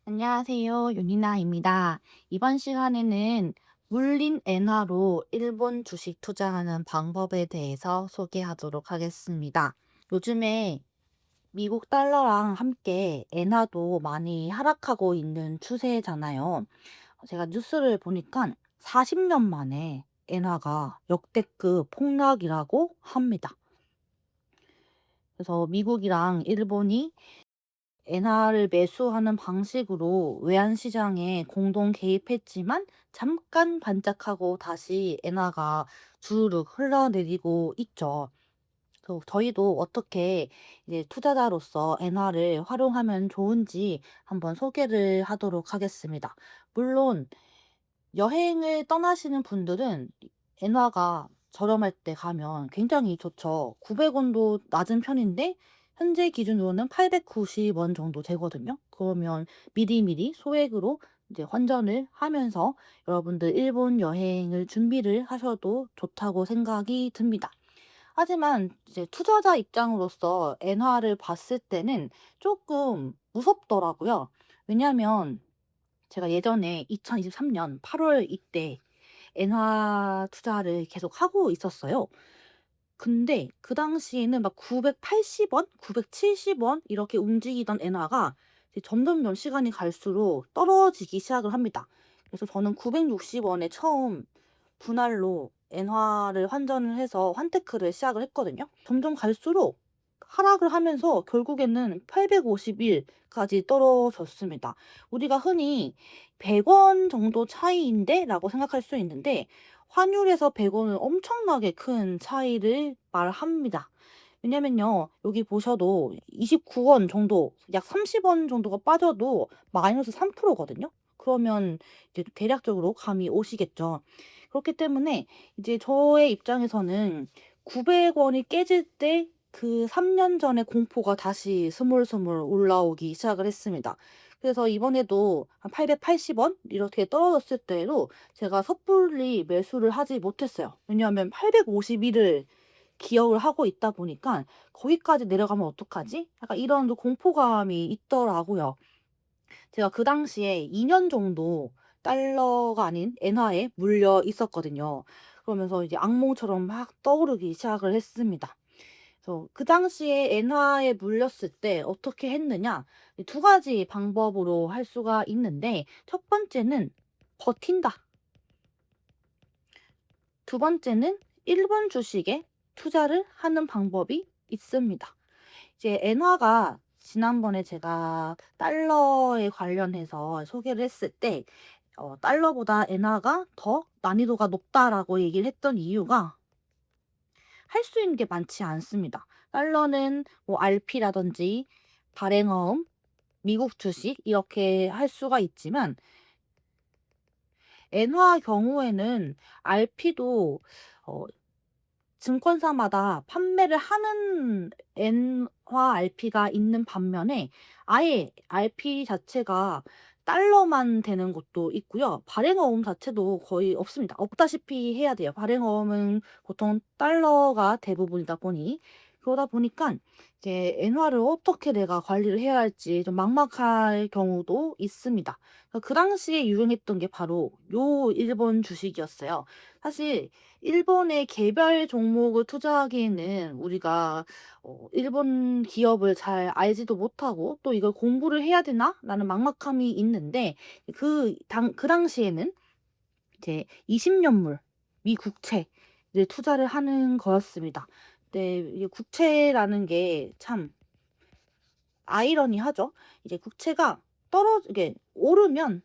안녕하세요. 윤이나입니다. 이번 시간에는 물린 엔화로 일본 주식 투자하는 방법에 대해서 소개하도록 하겠습니다. 요즘에 미국 달러랑 함께 엔화도 많이 하락하고 있는 추세잖아요. 제가 뉴스를 보니까 40년 만에 엔화가 역대급 폭락이라고 합니다. 그래서 미국이랑 일본이 엔화를 매수하는 방식으로 외환시장에 공동 개입했지만 잠깐 반짝하고 다시 엔화가 주르륵 흘러내리고 있죠. 저희도 어떻게 이제 투자자로서 엔화를 활용하면 좋은지 한번 소개를 하도록 하겠습니다. 물론 여행을 떠나시는 분들은 엔화가 저렴할 때 가면 굉장히 좋죠. 900원도 낮은 편인데 현재 기준으로는 890원 정도 되거든요. 그러면 미리미리 소액으로 이제 환전을 하면서 여러분들 일본 여행을 준비를 하셔도 좋다고 생각이 듭니다. 하지만 이제 투자자 입장으로서 엔화를 봤을 때는 조금 무섭더라고요. 왜냐하면 제가 예전에 2023년 8월 이때 엔화 투자를 계속 하고 있었어요. 근데 그 당시에는 막 980원, 970원 이렇게 움직이던 엔화가 이제 점점점 시간이 갈수록 떨어지기 시작을 합니다. 그래서 저는 960원에 처음 분할로 엔화를 환전을 해서 환테크를 시작을 했거든요. 점점 갈수록 하락을 하면서 결국에는 851까지 떨어졌습니다. 우리가 흔히 100원 정도 차이인데 라고 생각할 수 있는데 환율에서 100원은 엄청나게 큰 차이를 말합니다. 왜냐면요, 여기 보셔도 29원 정도, 약 30원 정도가 빠져도 마이너스 3%거든요. 그러면 이제 대략적으로 감이 오시겠죠. 그렇기 때문에 이제 저의 입장에서는 900원이 깨질 때 그 3년 전의 공포가 다시 스물스물 올라오기 시작을 했습니다. 그래서 이번에도 한 880원 이렇게 떨어졌을 때에도 제가 섣불리 매수를 하지 못했어요. 왜냐하면 851을 기억을 하고 있다 보니까 '거기까지 내려가면 어떡하지?' 약간 이런 공포감이 있더라고요. 제가 그 당시에 2년 정도 달러가 아닌 엔화에 물려 있었거든요. 그러면서 이제 악몽처럼 막 떠오르기 시작을 했습니다. 그래서 그 당시에 엔화에 물렸을 때 어떻게 했느냐? 두 가지 방법으로 할 수가 있는데 첫 번째는 버틴다. 두 번째는 일본 주식에 투자를 하는 방법이 있습니다. 이제 엔화가 지난번에 제가 달러에 관련해서 소개를 했을 때 달러보다 엔화가 더 난이도가 높다라고 얘기를 했던 이유가 할 수 있는 게 많지 않습니다. 달러는 뭐 RP라든지 발행어음, 미국 주식 이렇게 할 수가 있지만 엔화 경우에는 RP도 어 증권사마다 판매를 하는 엔화 RP가 있는 반면에 아예 RP 자체가 달러만 되는 것도 있고요. 발행어음 자체도 거의 없습니다. 없다시피 해야 돼요. 발행어음은 보통 달러가 대부분이다 보니. 그러다 보니까 이제 엔화를 어떻게 내가 관리를 해야 할지 좀 막막할 경우도 있습니다. 그 당시에 유행했던 게 바로 요 일본 주식이었어요. 사실 일본의 개별 종목을 투자하기에는 우리가 일본 기업을 잘 알지도 못하고 '또 이걸 공부를 해야 되나?'라는 막막함이 있는데 그 당시에는 이제 20 년물 미국채를 투자를 하는 거였습니다. 근데 이게 국채라는 게 참 아이러니하죠. 이제 국채가 이게 오르면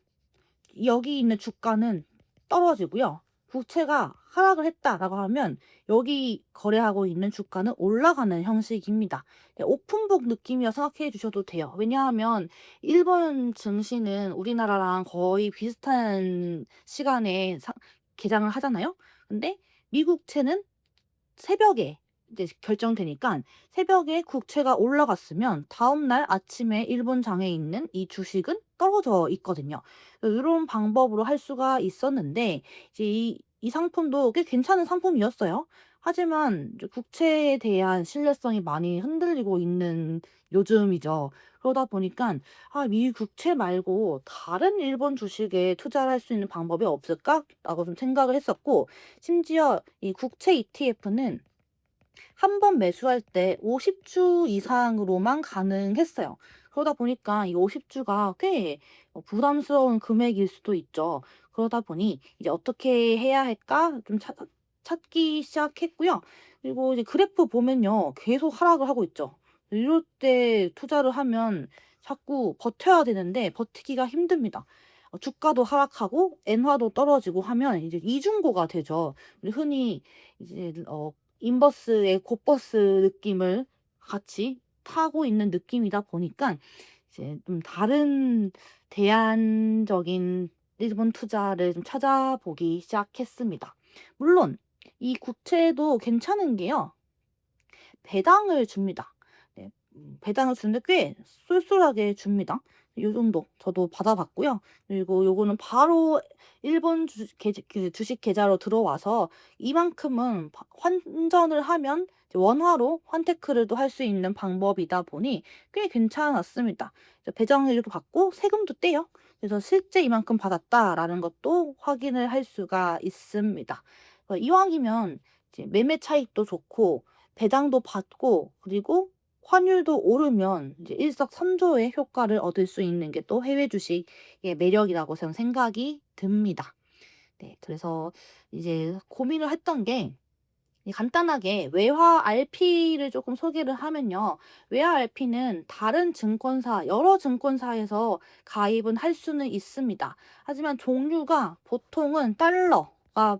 여기 있는 주가는 떨어지고요. 부채가 하락을 했다라고 하면 여기 거래하고 있는 주가는 올라가는 형식입니다. 네, 오픈북 느낌이라 생각해 주셔도 돼요. 왜냐하면 일본 증시는 우리나라랑 거의 비슷한 시간에 개장을 하잖아요. 근데 미국채는 새벽에 이제 결정되니까 새벽에 국채가 올라갔으면 다음날 아침에 일본 장에 있는 이 주식은 떨어져 있거든요. 이런 방법으로 할 수가 있었는데 이제 이 상품도 꽤 괜찮은 상품이었어요. 하지만 이제 국채에 대한 신뢰성이 많이 흔들리고 있는 요즘이죠. 그러다 보니까 '아 이 국채 말고 다른 일본 주식에 투자를 할 수 있는 방법이 없을까?'라고 좀 생각을 했었고, 심지어 이 국채 ETF는 한 번 매수할 때 50주 이상으로만 가능했어요. 그러다 보니까 이 50 주가 꽤 부담스러운 금액일 수도 있죠. 그러다 보니 이제 '어떻게 해야 할까?' 좀 찾기 시작했고요. 그리고 이제 그래프 보면요, 계속 하락을 하고 있죠. 이럴 때 투자를 하면 자꾸 버텨야 되는데 버티기가 힘듭니다. 주가도 하락하고 엔화도 떨어지고 하면 이제 이중고가 되죠. 우리 흔히 이제 인버스의 곧버스 느낌을 같이 타고 있는 느낌이다 보니까 이제 좀 다른 대안적인 일본 투자를 좀 찾아보기 시작했습니다. 물론 이 국채도 괜찮은 게요, 배당을 줍니다. 네. 배당을 주는데 꽤 쏠쏠하게 줍니다. 요 정도 저도 받아 봤고요. 그리고 요거는 바로 일본 주식 계좌로 들어와서 이만큼은 환전을 하면 이제 원화로 환테크를 또 할 수 있는 방법이다 보니 꽤 괜찮았습니다. 배당을 이렇게 받고 세금도 떼요. 그래서 '실제 이만큼 받았다.'라는 것도 확인을 할 수가 있습니다. 이왕이면 이제 매매 차익도 좋고 배당도 받고, 그리고 환율도 오르면 이제 일석삼조의 효과를 얻을 수 있는 게 또 해외 주식의 매력이라고 저는 생각이 듭니다. 네. 그래서 이제 고민을 했던 게, 이 간단하게 외화 RP를 조금 소개를 하면요. 외화 RP는 다른 증권사, 여러 증권사에서 가입은 할 수는 있습니다. 하지만 종류가 보통은 달러가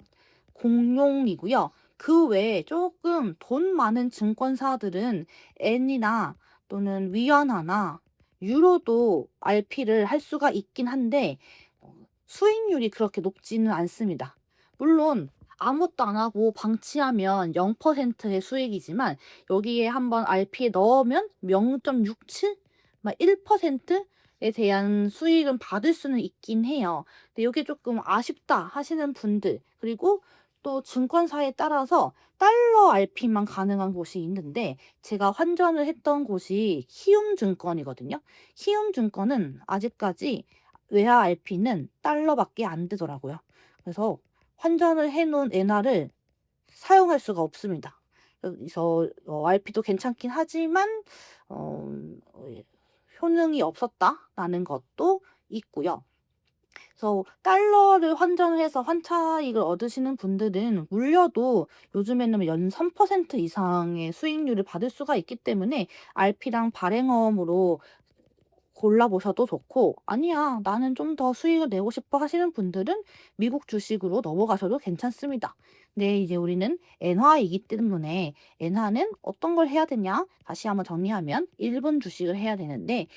공용이고요. 그 외에 조금 돈 많은 증권사들은 엔이나 또는 위안화나 유로도 RP를 할 수가 있긴 한데 수익률이 그렇게 높지는 않습니다. 물론 아무것도 안 하고 방치하면 0%의 수익이지만 여기에 한번 RP에 넣으면 0.67 막 1%에 대한 수익은 받을 수는 있긴 해요. 근데 이게 조금 아쉽다 하시는 분들, 그리고 또 증권사에 따라서 달러 RP만 가능한 곳이 있는데, 제가 환전을 했던 곳이 키움증권이거든요. 키움증권은 아직까지 외화 RP는 달러밖에 안 되더라고요. 그래서 환전을 해 놓은 엔화를 사용할 수가 없습니다. 그래서 RP도 괜찮긴 하지만 어 예 '효능이 없었다.'라는 것도 있고요. 그래서 달러를 환전을 해서 환차익을 얻으시는 분들은 물려도 요즘에는 연 3% 이상의 수익률을 받을 수가 있기 때문에 RP랑 발행어음으로 골라보셔도 좋고, 아니야 나는 좀 더 수익을 내고 싶어 하시는 분들은 미국 주식으로 넘어가셔도 괜찮습니다. 근데 이제 우리는 엔화이기 때문에 엔화는 어떤 걸 해야 되냐? 다시 한번 정리하면 일본 주식을 해야 되는데,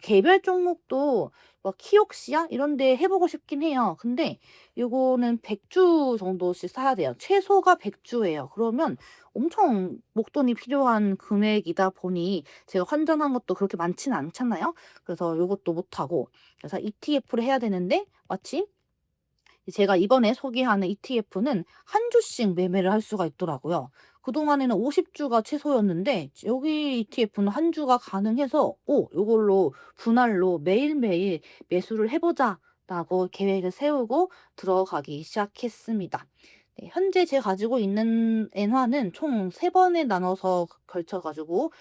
개별 종목도 뭐 키옥시아 이런 데 해보고 싶긴 해요. 근데 요거는 100주 정도씩 사야 돼요. 최소가 100주예요. 그러면 엄청 목돈이 필요한 금액이다 보니 제가 환전한 것도 그렇게 많지는 않잖아요. 그래서 요것도 못하고, 그래서 ETF를 해야 되는데 마침 제가 이번에 소개하는 ETF는 한 주씩 매매를 할 수가 있더라고요. 그동안에는 50 주가 최소였는데 여기 ETF는 한 주가 가능해서 요걸로 분할로 매일매일 매수를 해 보자라고 계획을 세우고 들어가기 시작했습니다. 네, 현재 제가 가지고 있는 엔화는 총 3 번에 나눠서 걸쳐 가지고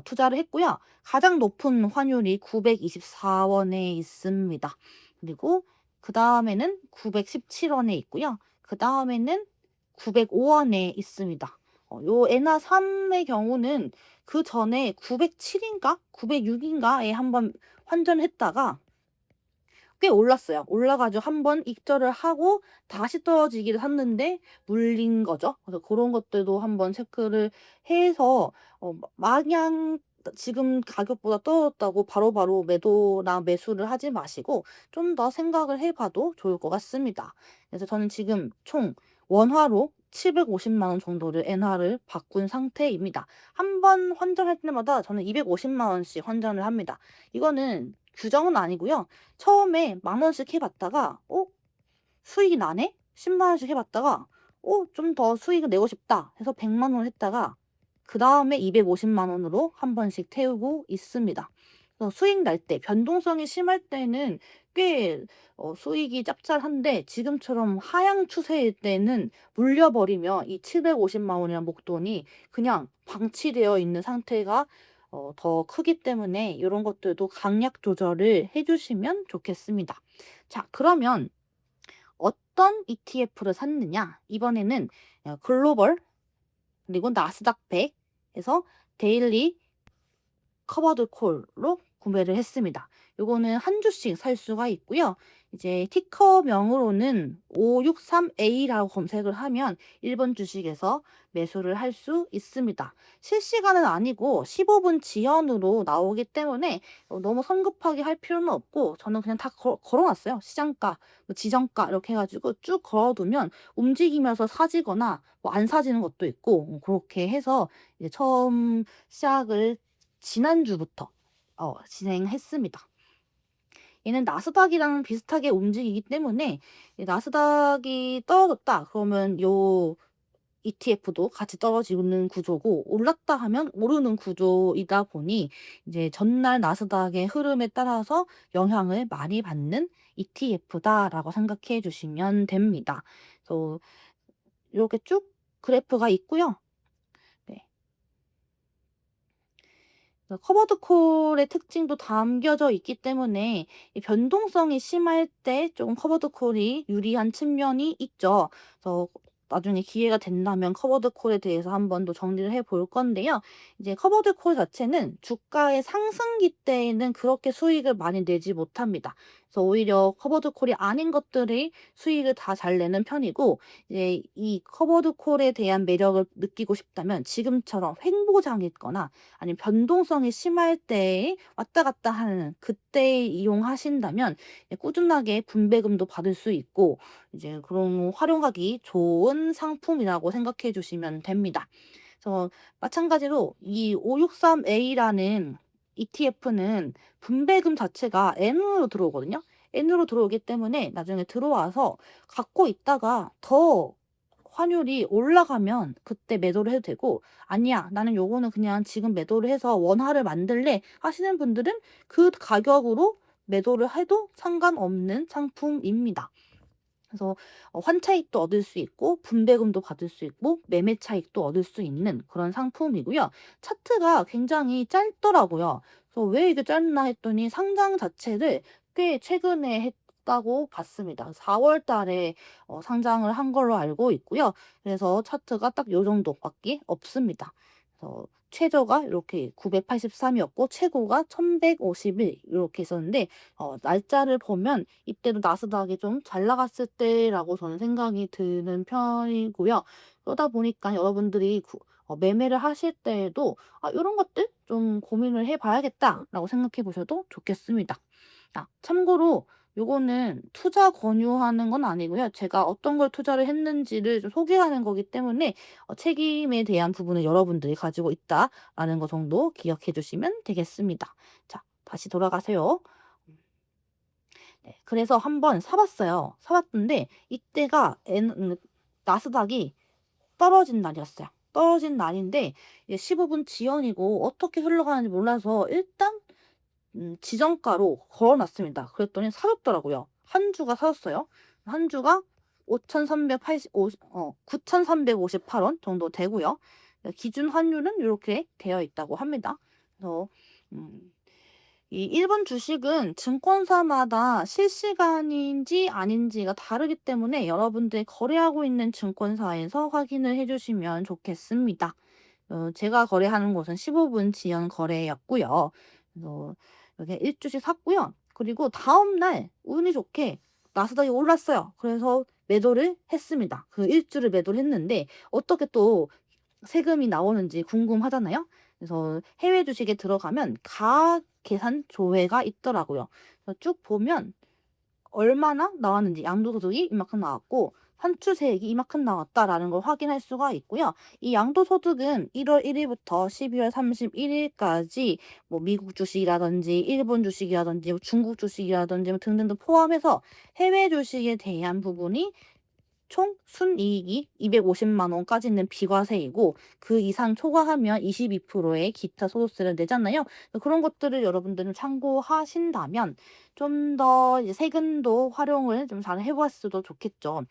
투자를 했고요. 가장 높은 환율이 924 원에 있습니다. 그리고 그다음에는 917 원에 있고요. 그다음에는 905 원에 있습니다. 요 엔화 3의 경우는 그전에 907 인가 906 인가에 한번 환전했다가 꽤 올랐어요. 올라 가지고 한 번 익절을 하고 다시 떨어지기를 샀는데 물린 거죠. 그래서 고런 것들도 한번 체크를 해서 마냥 지금 가격보다 떨어졌다고 바로바로 매도나 매수를 하지 마시고 좀 더 생각을 해 봐도 좋을 것 같습니다. 그래서 저는 지금 총 원화로 750만 원 정도를 엔화를 바꾼 상태입니다. 한 번 환전할 때마다 저는 250만 원씩 환전을 합니다. 이거는 규정은 아니고요. 처음에 10,000 원씩 해 봤다가 수익이 나네? 10만 원씩 해 봤다가 좀 더 수익을 내고 싶다 해서 100만 원을 했다가 그다음에 250만 원으로 한 번씩 태우고 있습니다. 그래서 수익 날 때 변동성이 심할 때는 꽤 수익이 짭짤한데 지금처럼 하향 추세일 때는 물려 버리면 이 750만 원이라는 목돈이 그냥 방치되어 있는 상태가 더 크기 때문에 요런 것들도 강약 조절을 해 주시면 좋겠습니다. 자, 그러면 어떤 ETF를 샀느냐? 이번에는 글로벌 그리고 나스닥 100 해서 데일리 커버드 콜로 구매를 했습니다. 요거는 한 주씩 살 수가 있고요. 이제 티커명으로는 563A라고 검색을 하면 일본 주식에서 매수를 할 수 있습니다. 실시간은 아니고 15분 지연으로 나오기 때문에 너무 성급하게 할 필요는 없고 저는 그냥 다 걸어놨어요. 시장가, 뭐 지정가 이렇게 해가지고 쭉 걸어두면 움직이면서 사지거나 뭐 안 사지는 것도 있고 그렇게 해서 이제 처음 시작을 지난주부터 진행했습니다. 얘는 나스닥이랑 비슷하게 움직이기 때문에 나스닥이 떨어졌다 그러면 요 ETF도 같이 떨어지는 구조고 올랐다 하면 오르는 구조이다 보니 이제 전날 나스닥의 흐름에 따라서 영향을 많이 받는 ETF다라고 생각해 주시면 됩니다. 그래서 이렇게 쭉 그래프가 있고요. 네. 커버드 콜의 특징도 담겨져 있기 때문에 이 변동성이 심할 때 좀 커버드 콜이 유리한 측면이 있죠. 그래서 나중에 기회가 된다면 커버드 콜에 대해서 한 번 더 정리를 해 볼 건데요. 이제 커버드 콜 자체는 주가의 상승기 때에는 그렇게 수익을 많이 내지 못합니다. 그래서 오히려 커버드 콜이 아닌 것들이 수익을 다 잘 내는 편이고 이제 이 커버드 콜에 대한 매력을 느끼고 싶다면 지금처럼 횡보장이 있거나 아니면 변동성이 심할 때 왔다 갔다 하는 그때 이용하신다면 꾸준하게 분배금도 받을 수 있고 이제 그런 활용하기 좋은 상품이라고 생각해 주시면 됩니다. 그래서 마찬가지로 이 563A라는 ETF는 분배금 자체가 N으로 들어오거든요. N으로 들어오기 때문에 나중에 들어와서 갖고 있다가 더 환율이 올라가면 그때 매도를 해도 되고 아니야 나는 요거는 그냥 지금 매도를 해서 원화를 만들래 하시는 분들은 그 가격으로 매도를 해도 상관없는 상품입니다. 그래서 환차익도 얻을 수 있고 분배금도 받을 수 있고 매매 차익도 얻을 수 있는 그런 상품이고요. 차트가 굉장히 짧더라고요. 그래서 왜 이게 짧나 했더니 상장 자체를 꽤 최근에 했다고 봤습니다. 4월 달에 상장을 한 걸로 알고 있고요. 그래서 차트가 딱 요 정도밖에 없습니다. 그래서 최저가 이렇게 983이었고 최고가 1151 이렇게 있었는데 날짜를 보면 이때도 나스닥이 좀 잘 나갔을 때라고 저는 생각이 드는 편이고요. 그러다 보니까 여러분들이 매매를 하실 때에도 요런 것들 좀 고민을 해 봐야겠다라고 생각해 보셔도 좋겠습니다. 참고로 요거는 투자 권유하는 건 아니고요. 제가 어떤 걸 투자를 했는지를 좀 소개하는 거기 때문에 책임에 대한 부분은 여러분들이 가지고 있다라는 거 정도 기억해 주시면 되겠습니다. 자, 다시 돌아가세요. 네, 그래서 한번 사 봤어요. 사 봤는데 이때가 나스닥이 떨어진 날이었어요. 떨어진 날인데 이제 15분 지연이고 어떻게 흘러가는지 몰라서 일단 지정가로 걸어 놨습니다. 그랬더니 사줬더라고요. 한 주가 사줬어요. 한 주가 5,380 9,358원 정도 되고요. 기준 환율은 요렇게 되어 있다고 합니다. 그래서 음 이 일본 주식은 증권사마다 실시간인지 아닌지가 다르기 때문에 여러분들이 거래하고 있는 증권사에서 확인을 해 주시면 좋겠습니다. 제가 거래하는 곳은 15분 지연 거래였고요. 그래서 이렇게 1주씩 샀고요. 그리고 다음날 운이 좋게 나스닥이 올랐어요. 그래서 매도를 했습니다. 그 1주를 매도를 했는데 어떻게 또 세금이 나오는지 궁금하잖아요. 그래서 해외 주식에 들어가면 가액 계산 조회가 있더라고요. 그래서 쭉 보면 얼마나 나왔는지 양도소득이 이만큼 나왔고 환추세액이 이만큼 나왔다라는 걸 확인할 수가 있고요. 이 양도소득은 1월 1일부터 12월 31일까지 뭐 미국 주식이라든지 일본 주식이라든지 중국 주식이라든지 뭐 등등등 포함해서 해외 주식에 대한 부분이 총 순이익이 250만 원까지는 비과세이고 그 이상 초과하면 22%의 기타 소득세를 내잖아요. 그런 것들을 여러분들은 참고하신다면 좀 더 이제 세금도 활용을 좀 잘 해 보았어도 좋겠죠.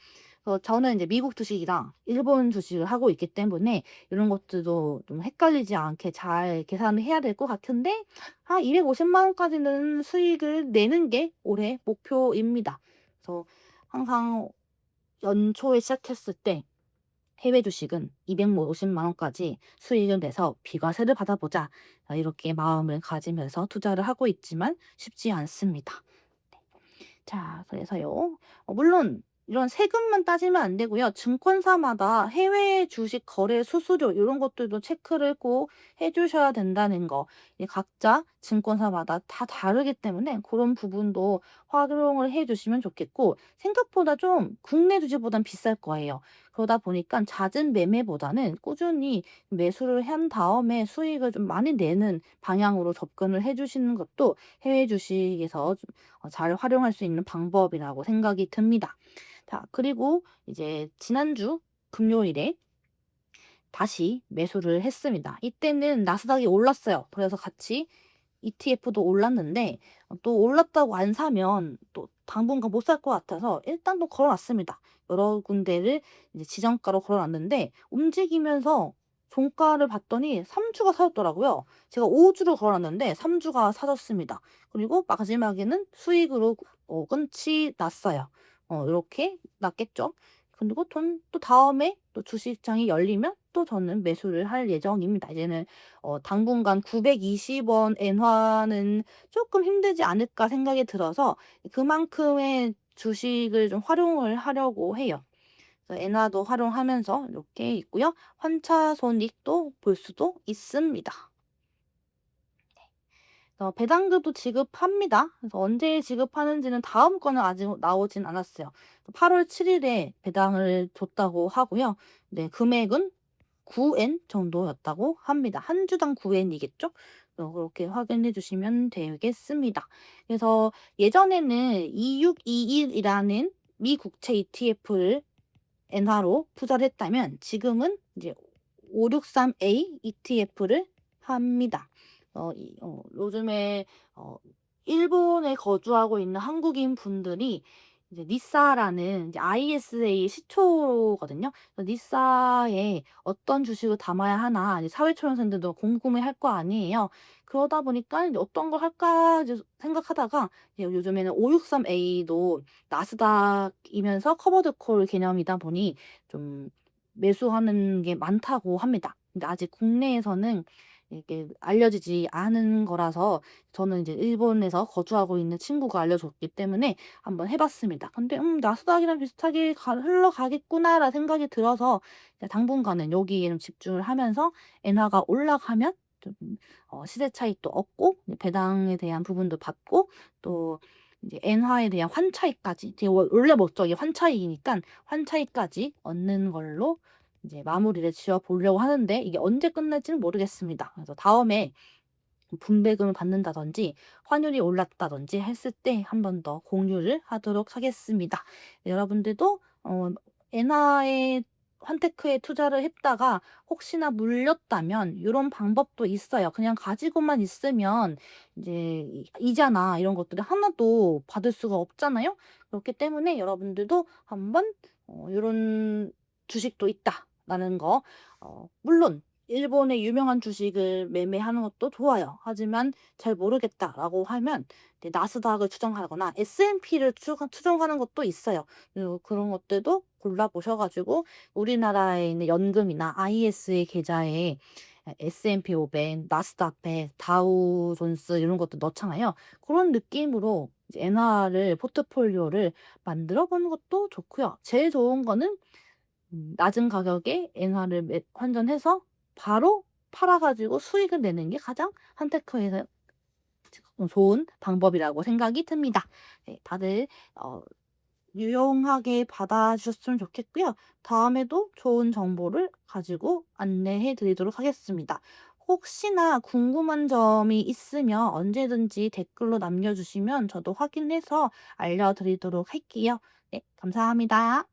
저는 이제 미국 주식이랑 일본 주식을 하고 있기 때문에 이런 것들도 좀 헷갈리지 않게 잘 계산을 해야 될 것 같은데 250만 원까지는 수익을 내는 게 올해 목표입니다. 그래서 항상 연초에 시작했을 때 해외 주식은 250만 원까지 수익을 내서 비과세를 받아보자. 이렇게 마음을 가지면서 투자를 하고 있지만 쉽지 않습니다. 자, 그래서요. 물론 이런 세금만 따지면 안 되고요. 증권사마다 해외 주식 거래 수수료 이런 것들도 체크를 꼭 해 주셔야 된다는 거. 이 각자 증권사마다 다 다르기 때문에 그런 부분도 활용을 해 주시면 좋겠고 생각보다 좀 국내 주식보단 비쌀 거예요. 그러다 보니까 잦은 매매보다는 꾸준히 매수를 한 다음에 수익을 좀 많이 내는 방향으로 접근을 해 주시는 것도 해외 주식에서 잘 활용할 수 있는 방법이라고 생각이 듭니다. 자, 그리고 이제 지난주 금요일에 다시 매수를 했습니다. 이때는 나스닥이 올랐어요. 그래서 같이 ETF도 올랐는데 또 올랐다고 안 사면 또 당분간 못 살 것 같아서 일단 또 걸어 놨습니다. 여러 군데를 이제 지정가로 걸어 놨는데 움직이면서 종가를 봤더니 3 주가 사졌더라고요. 제가 5 주를 걸어 놨는데 3 주가 사졌습니다. 그리고 마지막에는 수익으로 끝이 났어요. 요렇게 났겠죠. 그리고 또 다음에 또 주식장이 열리면 또 저는 매수를 할 예정입니다. 이제는 당분간 920원 엔화는 조금 힘들지 않을까 생각이 들어서 그만큼의 주식을 좀 활용을 하려고 해요. 그래서 엔화도 활용하면서 이렇게 있고요. 환차 손익도 볼 수도 있습니다. 배당금도 지급합니다. 그래서 언제 지급하는지는 다음 거는 아직 나오진 않았어요. 8월 7 일에 배당을 줬다고 하고요. 네, 금액은 9엔 정도였다고 합니다. 한 주당 9엔이겠죠? 그렇게 확인해 주시면 되겠습니다. 그래서 예전에는 2621이라는 미 국채 ETF를 엔화로 투자를 했다면 지금은 이제 563A ETF를 합니다. 요즘에 일본에 거주하고 있는 한국인 분들이 이제 니사라는 이제 ISA 시초거든요. 그래서 니사에 어떤 주식을 담아야 하나 이제 사회초년생들도 궁금해할 거 아니에요. 그러다 보니까 이제 '어떤 걸 할까?' 이제 생각하다가 이제 요즘에는 563A도 나스닥이면서 커버드 콜 개념이다 보니 좀 매수하는 게 많다고 합니다. 근데 아직 국내에서는 이게 알려지지 않은 거라서 저는 이제 일본에서 거주하고 있는 친구가 알려줬기 때문에 한번 해 봤습니다. 근데 '나스닥이랑 비슷하게 흘러가겠구나.'라는 생각이 들어서 이제 당분간은 여기에 좀 집중을 하면서 엔화가 올라가면 좀 시세 차익도 얻고 이제 배당에 대한 부분도 받고 또 이제 엔화에 대한 환차익까지 되게 원래 목적이 환차익이니깐 환차익까지 얻는 걸로 이제 마무리를 지어 보려고 하는데 이게 언제 끝날지는 모르겠습니다. 그래서 다음에 분배금을 받는다든지 환율이 올랐다든지 했을 때 한 번 더 공유를 하도록 하겠습니다. 여러분들도 엔화에 환테크에 투자를 했다가 혹시나 물렸다면 이런 방법도 있어요. 그냥 가지고만 있으면 이제 이자나 이런 것들을 하나도 받을 수가 없잖아요. 그렇기 때문에 여러분들도 한번 요런 주식도 있다라는 거 물론 일본의 유명한 주식을 매매하는 것도 좋아요. 하지만 잘 모르겠다라고 하면 이제 나스닥을 추정하거나 S&P를 추정하는 것도 있어요. 그런 것들도 골라 보셔 가지고 우리나라에 있는 연금이나 IS의 계좌에 S&P 500, 나스닥 100, 다우존스 이런 것도 넣잖아요. 그런 느낌으로 이제 엔화를 포트폴리오를 만들어 보는 것도 좋고요. 제일 좋은 거는 낮은 가격에 엔화를 환전해서 바로 팔아 가지고 수익을 내는 게 가장 한테크에서 좋은 방법이라고 생각이 듭니다. 네, 다들 유용하게 받아주셨으면 좋겠고요. 다음에도 좋은 정보를 가지고 안내해 드리도록 하겠습니다. 혹시나 궁금한 점이 있으면 언제든지 댓글로 남겨주시면 저도 확인해서 알려드리도록 할게요. 네, 감사합니다.